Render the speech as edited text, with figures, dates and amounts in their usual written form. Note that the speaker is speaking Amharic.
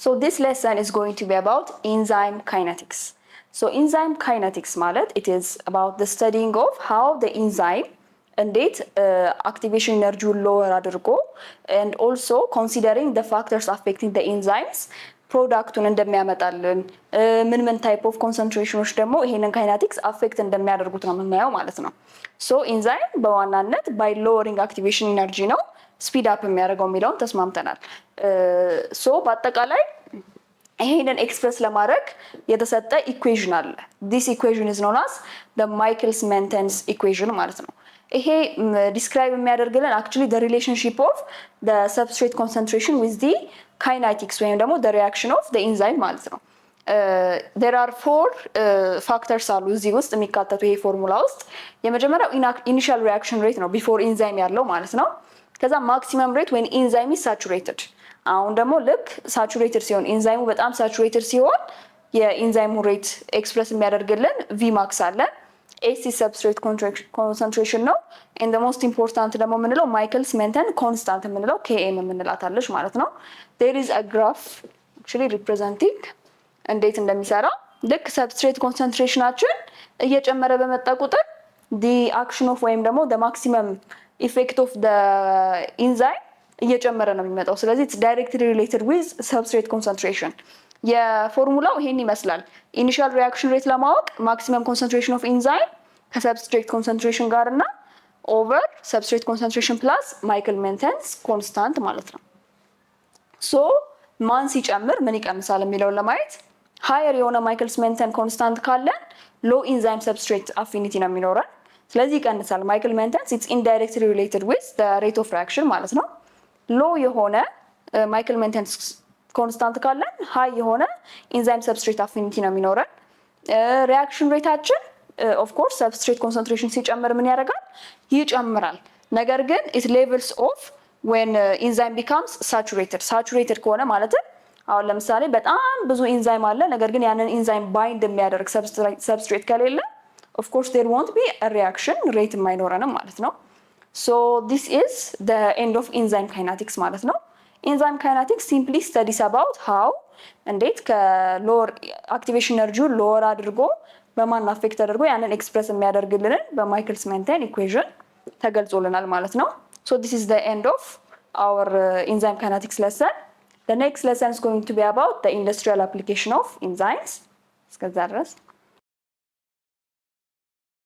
So this lesson is going to be about enzyme kinetics. So enzyme kinetics ማለት it is about the studying of how the enzyme እንዴት activation energy lower አድርጎ and also considering the factors affecting the enzymes ፕሮዳክቱን እንደሚያመጣልን ምን ታይፕ ኦፍ ኮንሰንትሬሽኖች ደግሞ ይሄንን ካይናቲክስ አፌክት እንደሚያደርጉት ነው የምናየው ማለት ነው። ሶ ኢንዛይም በዋናነት ባይ ሎወሪንግ አክቲቬሽን ኢነርጂ ነው ስፒድ አፕ የሚያደርገው የሚለውን ተስማምተናል። ሶ በአጠቃላይ ይሄንን ኤክስፕረስ ለማድረግ የተሰጠ ኢኩዌሽን አለ። ዲስ ኢኩዌሽን ኢዝ ኖን አስ ዘ ማይክልስ ሜንተንስ ኢኩዌሽን ማለት ነው። ይሄ ዲስክራይብ የሚያደርግልን actually the relationship of the substrate concentration with the kinetics ወይም ደግሞ the reaction of the enzyme ማለት ነው። there are four factors አሉ እዚህ ውስጥ የሚካተቱ ይሄ ፎርሙላ ውስጥ። የመጀመሪያው initial reaction rate ነው before enzyme ያለው ማለት ነው። ከዛ maximum rate when enzyme is saturated። አሁን ደግሞ ልክ saturated ሲሆን ኢንዛይሙ በጣም saturated ሲሆን የኢንዛይሙ ሬት ኤክስፕረስ የሚያደርግልን Vmax አለ። AC substrate concentration ነው and the most important ደግሞ የምንለው Michaelis Menten constant የምንለው Km የምንላታለች ማለት ነው። there is a graph actually representing እንዴት እንደሚሰራ ልክ substrate concentrationአችን እየጨመረ በመጣ ቁጥር the action of ወይም ደግሞ the maximum effect of the enzyme እየጨመረ ነው የሚመጣው። ስለዚህ it's directly related with substrate concentration። የፎርሙላው ይሄን ይመስላል። ኢኒሺያል ሪአክሽን ሬት ለማወቅ ማክሲመም ኮንሰንትሬሽን ኦፍ ኢንዛይም ከሰብስትሬት ኮንሰንትሬሽን ጋር እና ኦቨር ሰብስትሬት ኮንሰንትሬሽን ፕላስ ማይክል ሜንተንስ ኮንስታንት ማለት ነው። ሶ ማን ሲጨምር ምን ይቀንሳል የሚለውን ለማየት ሃየር የሆነ ማይክልስ ሜንተን ኮንስታንት ካለን ሎ ኢንዛይም ሰብስትሬት አፊኒቲ ነው የሚኖረን። ስለዚህ ይቀንሳል። ማይክል ሜንተንስ ኢትስ ኢንዳይሬክትሊ ሪሌትድ ዊዝ ዘ ሬት ኦፍ ሪአክሽን ማለት ነው። ሎ የሆነ ማይክል ሜንተንስ ኮንስታንት ካለን ሃይ የሆነ ኢንዛይም ሰብስትሬት አፊኒቲ ነው የሚኖረን። ሪአክሽን ሬታችን ኦፍ ኮርስ ሰብስትሬት ኮንሰንትሬሽን ሲጨምር ምን ያደርጋል? ይጨምራል። ነገር ግን ኢት ሌቭልስ ኦፍ ዌን ኢንዛይም ቢካምስ ሳቹሬትድ ከሆነ ማለት አሁን ለምሳሌ በጣም ብዙ ኢንዛይም አለ፣ ነገር ግን ያንን ኢንዛይም ባይንድ የሚያደርግ ሰብስትሬት ከሌለ ኦፍ ኮርስ ዴር ወንት ቢ ሪአክሽን ሬት የማይኖረንም ማለት ነው። ሶ ዲስ ኢዝ ዘ ኤንድ ኦፍ ኢንዛይም ካይናቲክስ ማለት ነው። ኢንዛይም ካይናቲክስ ሲምፕሊ ስተዲስ አባውት ሃው እንዴት ከሎወር አክቲቬሽን ኤነርጂውን ሎወር አድርጎ በማን አፌክት አድርጎ ያንን ኤክስፕረስ የሚያደርግልንን በማይክልስ ሜንተን ኢኩዌሽን ተገልጾልናል ማለት ነው። ሶ ዲስ ኢዝ ዘ ኤንድ ኦፍ አወር ኢንዛይም ካይናቲክስ ሌሰን። The next lesson is going to be about the industrial application of enzymes. እስከዛ ድረስ